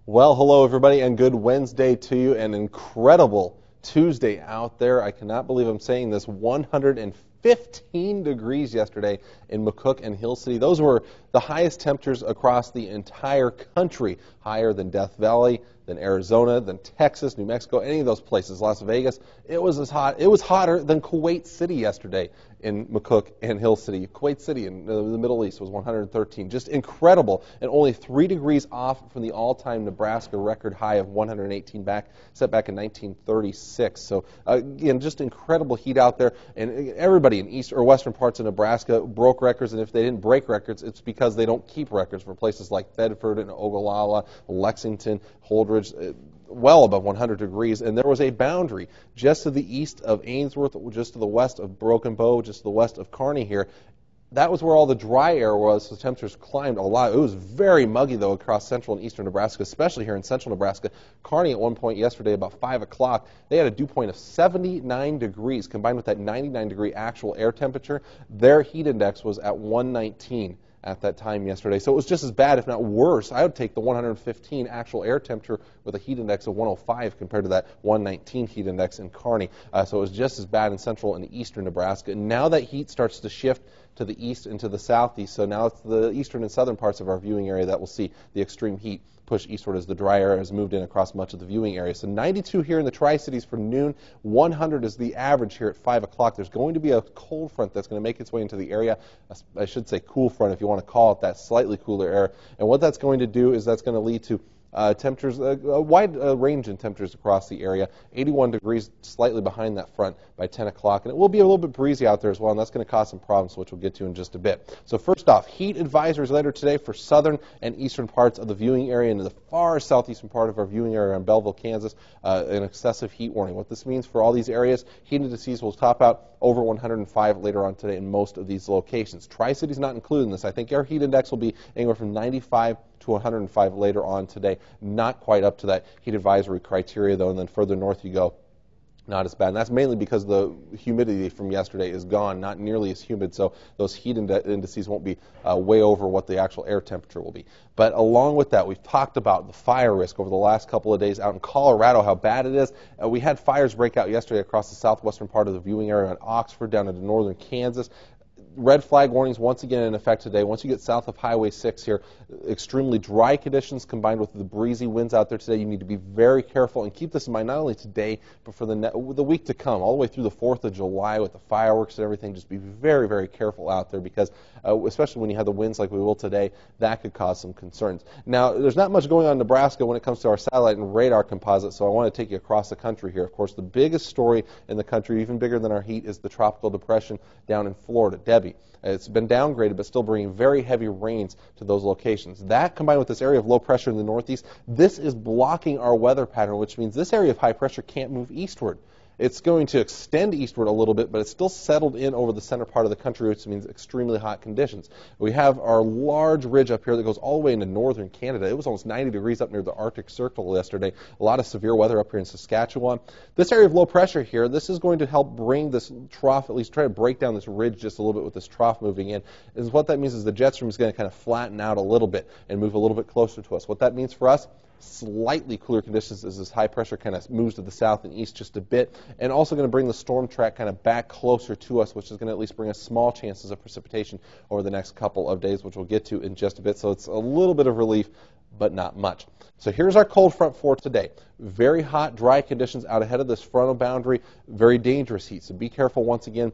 Well, hello everybody, and good Wednesday to you. An incredible Tuesday out there. I cannot believe I'm saying this. 115 degrees yesterday in McCook and Hill City. Those were the highest temperatures across the entire country, higher than Death Valley, than Arizona, than Texas, New Mexico, any of those places. Las Vegas, it was as hot. It was hotter than Kuwait City yesterday in McCook and Hill City. Kuwait City in the Middle East was 113. Just incredible, and only 3 degrees off from the all-time Nebraska record high of 118 set back in 1936. So again, just incredible heat out there, and everybody in east or western parts of Nebraska broke records, and if they didn't break records, it's because they don't keep records for places like Bedford and Ogallala, Lexington, Holdridge, well above 100 degrees, and there was a boundary just to the east of Ainsworth, just to the west of Broken Bow, just to the west of Kearney here. That was where all the dry air was, so temperatures climbed a lot. It was very muggy, though, across central and eastern Nebraska, especially here in central Nebraska. Kearney, at one point yesterday, about 5 o'clock, they had a dew point of 79 degrees. Combined with that 99-degree actual air temperature, their heat index was at 119 at that time yesterday. So it was just as bad, if not worse. I would take the 115 actual air temperature with a heat index of 105 compared to that 119 heat index in Kearney. So it was just as bad in central and eastern Nebraska. And now that heat starts to shift to the east and to the southeast, so now it's the eastern and southern parts of our viewing area that will see the extreme heat push eastward as the dry air has moved in across much of the viewing area. So 92 here in the Tri-Cities for noon. 100 is the average here at 5 o'clock. There's going to be a cold front that's going to make its way into the area. I should say cool front if you want to call it that, slightly cooler air. And what that's going to do is that's going to lead to temperatures, a wide range in temperatures across the area. 81 degrees slightly behind that front by 10 o'clock. And it will be a little bit breezy out there as well, and that's going to cause some problems, which we'll get to in just a bit. So first off, heat advisories later today for southern and eastern parts of the viewing area and the far southeastern part of our viewing area in Belleville, Kansas, an excessive heat warning. What this means for all these areas, heat indices will top out over 105 later on today in most of these locations. Tri-Cities not included in this. I think our heat index will be anywhere from 95 to 105 later on today. Not quite up to that heat advisory criteria, though, and then further north you go, not as bad. And that's mainly because the humidity from yesterday is gone, not nearly as humid, so those heat indices won't be way over what the actual air temperature will be. But along with that, we've talked about the fire risk over the last couple of days out in Colorado, how bad it is. We had fires break out yesterday across the southwestern part of the viewing area in Oxford down into northern Kansas. Red flag warnings once again in effect today. Once you get south of Highway 6 here, extremely dry conditions combined with the breezy winds out there today. You need to be very careful and keep this in mind not only today, but for the week to come, all the way through the 4th of July with the fireworks and everything. Just be very, very careful out there because, especially when you have the winds like we will today, that could cause some concerns. Now, there's not much going on in Nebraska when it comes to our satellite and radar composite, so I want to take you across the country here. Of course, the biggest story in the country, even bigger than our heat, is the tropical depression down in Florida, Debbie. It's been downgraded, but still bringing very heavy rains to those locations. That, combined with this area of low pressure in the northeast, this is blocking our weather pattern, which means this area of high pressure can't move eastward. It's going to extend eastward a little bit, but it's still settled in over the center part of the country, which means extremely hot conditions. We have our large ridge up here that goes all the way into northern Canada. It was almost 90 degrees up near the Arctic Circle yesterday. A lot of severe weather up here in Saskatchewan. This area of low pressure here, this is going to help bring this trough, at least try to break down this ridge just a little bit with this trough moving in. And what that means is the jet stream is going to kind of flatten out a little bit and move a little bit closer to us. What that means for us, slightly cooler conditions as this high pressure kind of moves to the south and east just a bit, and also going to bring the storm track kind of back closer to us, which is going to at least bring us small chances of precipitation over the next couple of days, which we'll get to in just a bit. So it's a little bit of relief, but not much. So here's our cold front for today. Very hot, dry conditions out ahead of this frontal boundary, very dangerous heat. So be careful once again.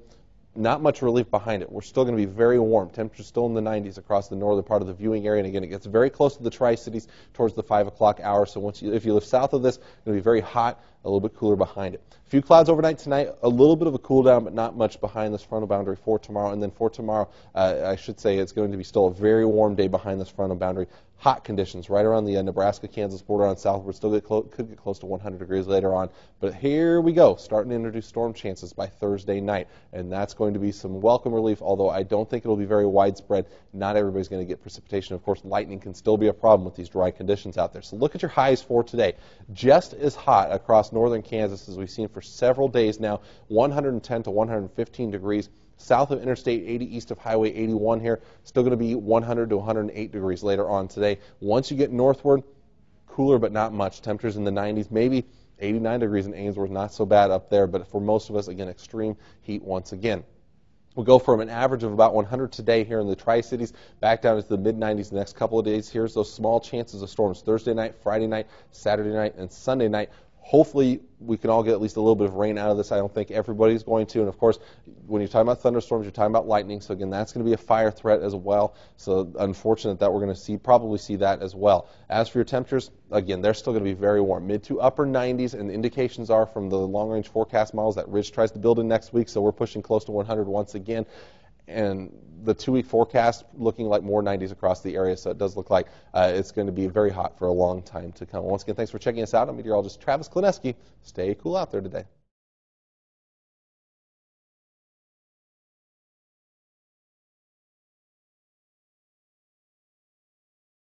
Not much relief behind it. We're still going to be very warm. Temperatures still in the 90s across the northern part of the viewing area. And again, it gets very close to the Tri-Cities towards the 5 o'clock hour. So if you live south of this, it's going to be very hot, a little bit cooler behind it. A few clouds overnight tonight, a little bit of a cool down, but not much behind this frontal boundary for tomorrow. And then for tomorrow, I should say it's going to be still a very warm day behind this frontal boundary. Hot conditions right around the Nebraska-Kansas border on southward. Still could get close to 100 degrees later on. But here we go, starting to introduce storm chances by Thursday night. And that's going to be some welcome relief, although I don't think it will be very widespread. Not everybody's going to get precipitation. Of course, lightning can still be a problem with these dry conditions out there. So look at your highs for today. Just as hot across northern Kansas as we've seen for several days now, 110 to 115 degrees. South of Interstate 80, east of Highway 81 here, still going to be 100 to 108 degrees later on today. Once you get northward, cooler, but not much. Temperatures in the 90s, maybe 89 degrees in Ainsworth, not so bad up there, but for most of us, again, extreme heat once again. We'll go from an average of about 100 today here in the Tri-Cities back down into the mid-90s the next couple of days. Here's those small chances of storms Thursday night, Friday night, Saturday night, and Sunday night. Hopefully, we can all get at least a little bit of rain out of this. I don't think everybody's going to. And, of course, when you're talking about thunderstorms, you're talking about lightning. So, again, that's going to be a fire threat as well. So, unfortunate that we're going to probably see that as well. As for your temperatures, again, they're still going to be very warm, mid to upper 90s. And the indications are from the long-range forecast models that Ridge tries to build in next week. So, we're pushing close to 100 once again. And the 2-week forecast looking like more 90s across the area, so it does look like it's going to be very hot for a long time to come. Once again, thanks for checking us out. I'm meteorologist Travis Klineski. Stay cool out there today.